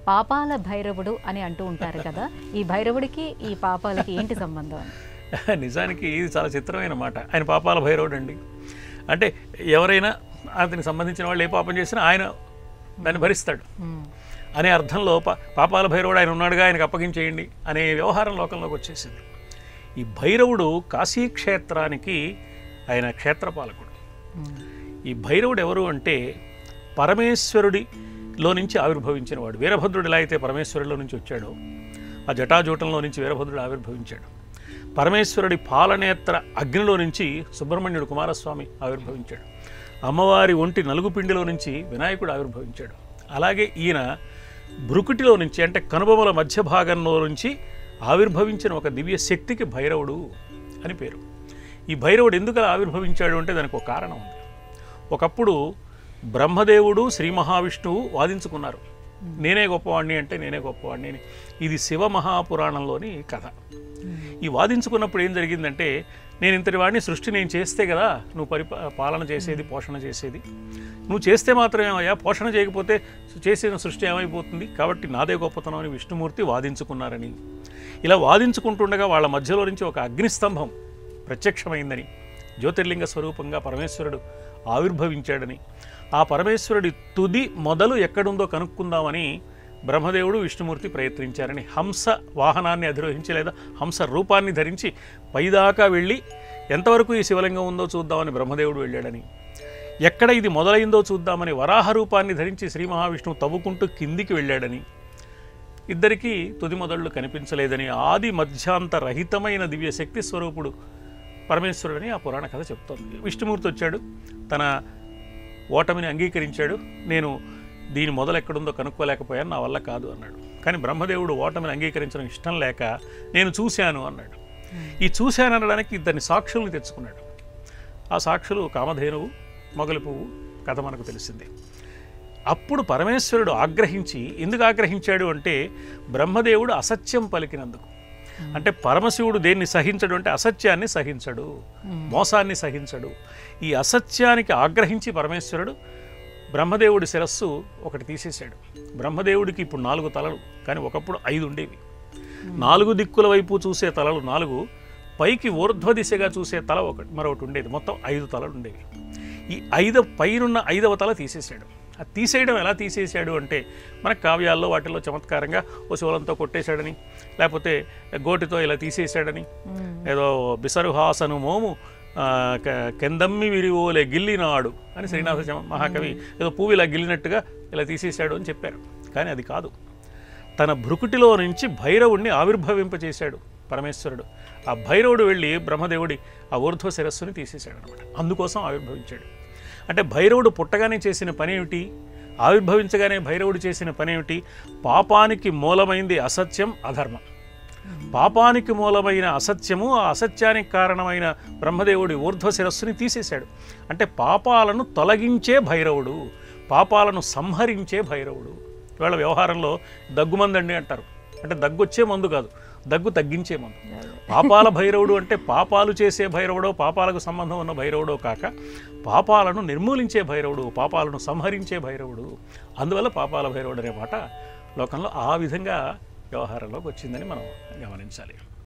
పాపాల భైరవుడు అని అంటూ ఉంటారు కదా, ఈ భైరవుడికి ఈ పాపాలకి ఏంటి సంబంధం? నిజానికి ఇది చాలా చిత్రమైన మాట. ఆయన పాపాల భైరవుడు అండి. అంటే ఎవరైనా అతనికి సంబంధించిన వాళ్ళు ఏ పాపం చేసినా ఆయన దాన్ని భరిస్తాడు అనే అర్థంలో పాపాల భైరవుడు ఆయన ఉన్నాడుగా, ఆయనకు అప్పగించేయండి అనే వ్యవహారం లోకంలోకి వచ్చేసింది. ఈ భైరవుడు కాశీక్షేత్రానికి ఆయన క్షేత్రపాలకుడు. ఈ భైరవుడు ఎవరు అంటే పరమేశ్వరుడిలో నుంచి ఆవిర్భవించిన వాడు. వీరభద్రుడు ఎలా అయితే పరమేశ్వరుడిలో నుంచి వచ్చాడో, ఆ జటాజూటంలో నుంచి వీరభద్రుడు ఆవిర్భవించాడు. పరమేశ్వరుడి పాలనేత్ర అగ్నిలో నుంచి సుబ్రహ్మణ్యుడు కుమారస్వామి ఆవిర్భవించాడు. అమ్మవారి ఒంటి నలుగుపిండిలో నుంచి వినాయకుడు ఆవిర్భవించాడు. అలాగే ఈయన భృకుటిలో నుంచి అంటే కనుబొమల మధ్య భాగంలో నుంచి ఆవిర్భవించిన ఒక దివ్య శక్తికి భైరవుడు అని పేరు. ఈ భైరవుడు ఎందుకు ఆవిర్భవించాడు అంటే దానికి ఒక కారణం ఉంది. ఒకప్పుడు బ్రహ్మదేవుడు శ్రీ మహావిష్ణువు వాదించుకున్నారు, నేనే గొప్పవాణ్ణి అంటే నేనే గొప్పవాణ్ణి అని. ఇది శివ మహాపురాణంలోని కథ. ఈ వాదించుకున్నప్పుడు ఏం జరిగిందంటే, నేను ఇంతటి వాడిని సృష్టి నేను చేస్తే కదా నువ్వు పాలన చేసేది, పోషణ చేసేది. నువ్వు చేస్తే మాత్రమే అయ్యా, పోషణ చేయకపోతే చేసిన సృష్టి ఏమైపోతుంది, కాబట్టి నాదే గొప్పతనం అని విష్ణుమూర్తి వాదించుకున్నారని. ఇలా వాదించుకుంటుండగా వాళ్ళ మధ్యలో నుంచి ఒక అగ్నిస్తంభం ప్రత్యక్షమైందని, జ్యోతిర్లింగ స్వరూపంగా పరమేశ్వరుడు ఆవిర్భవించాడని, ఆ పరమేశ్వరుడి తుది మొదలు ఎక్కడుందో కనుక్కుందామని బ్రహ్మదేవుడు విష్ణుమూర్తి ప్రయత్నించారని, హంస వాహనాన్ని అధిరోహించి లేదా హంస రూపాన్ని ధరించి పైదాకా వెళ్ళి ఎంతవరకు ఈ శివలింగం ఉందో చూద్దామని బ్రహ్మదేవుడు వెళ్ళాడని, ఎక్కడ ఇది మొదలైందో చూద్దామని వరాహ రూపాన్ని ధరించి శ్రీ మహావిష్ణువు తవ్వుకుంటూ కిందికి వెళ్ళాడని, ఇద్దరికీ తుది మొదళ్ళు కనిపించలేదని, ఆది మధ్యాంత రహితమైన దివ్యశక్తి స్వరూపుడు పరమేశ్వరుడని ఆ పురాణ కథ చెప్తోంది. విష్ణుమూర్తి వచ్చాడు, తన ఓటమిని అంగీకరించాడు. నేను దీని మొదలు ఎక్కడుందో కనుక్కోలేకపోయాను, నా వల్ల కాదు అన్నాడు. కానీ బ్రహ్మదేవుడు ఓటమిని అంగీకరించడం ఇష్టం లేక నేను చూశాను అన్నాడు. ఈ చూశాను అనడానికి ఇద్దరిని సాక్షుల్ని తెచ్చుకున్నాడు. ఆ సాక్షులు కామధేనువు, మొగలి పువ్వు కథ మనకు తెలిసిందే. అప్పుడు పరమేశ్వరుడు ఆగ్రహించి, ఎందుకు ఆగ్రహించాడు అంటే బ్రహ్మదేవుడు అసత్యం పలికినందుకు. అంటే పరమశివుడు దేన్ని సహించడు అంటే అసత్యాన్ని సహించడు, మోసాన్ని సహించడు. ఈ అసత్యానికి ఆగ్రహించి పరమేశ్వరుడు బ్రహ్మదేవుడి శిరస్సు ఒకటి తీసేశాడు. బ్రహ్మదేవుడికి ఇప్పుడు 4 తలలు, కానీ ఒకప్పుడు 5 ఉండేవి. 4 దిక్కుల వైపు చూసే తలలు 4, పైకి ఊర్ధ్వ దిశగా చూసే తల మరొకటి ఉండేది. మొత్తం 5 తలలు ఉండేవి. ఈ 5 పైనున్న 5వ తల తీసేశాడు. అది తీసేయడం ఎలా తీసేశాడు అంటే, మన కావ్యాల్లో వాటిల్లో చమత్కారంగా ఓ శూలంతో కొట్టేశాడని, లేకపోతే గోటితో ఇలా తీసేశాడని, ఏదో బిసరుహాసను మోము కెందమ్మి విరివోలే గిల్లినాడు అని శ్రీనాథ మహాకవి ఏదో పువ్వు ఇలా గిల్లినట్టుగా ఇలా తీసేశాడు అని చెప్పారు. కానీ అది కాదు. తన భృకుటిలో నుంచి భైరవుడిని ఆవిర్భవింపచేశాడు పరమేశ్వరుడు. ఆ భైరవుడు వెళ్ళి బ్రహ్మదేవుడి ఆ ఊర్ధ్వ శిరస్సుని తీసేశాడు అనమాట. అందుకోసం ఆవిర్భవించాడు. అంటే భైరవుడు పుట్టగానే చేసిన పని ఏమిటి, ఆవిర్భవించగానే భైరవుడు చేసిన పని ఏమిటి? పాపానికి మూలమైంది అసత్యం, అధర్మం. పాపానికి మూలమైన అసత్యము, ఆ అసత్యానికి కారణమైన బ్రహ్మదేవుడి ఊర్ధ్వ శిరస్సుని తీసేశాడు. అంటే పాపాలను తొలగించే భైరవుడు, పాపాలను సంహరించే భైరవుడు. ఇవాళ వ్యవహారంలో దగ్గుమందండి అంటారు. అంటే దగ్గొచ్చే మందు కాదు, దగ్గు తగ్గించే మందు. పాపాల భైరవుడు అంటే పాపాలు చేసే భైరవుడో, పాపాలకు సంబంధం ఉన్న భైరవుడో కాక పాపాలను నిర్మూలించే భైరవుడు, పాపాలను సంహరించే భైరవుడు. అందువల్ల పాపాల భైరవుడు అనే మాట లోకంలో ఆ విధంగా వ్యవహారంలోకి వచ్చిందని మనం గమనించాలి.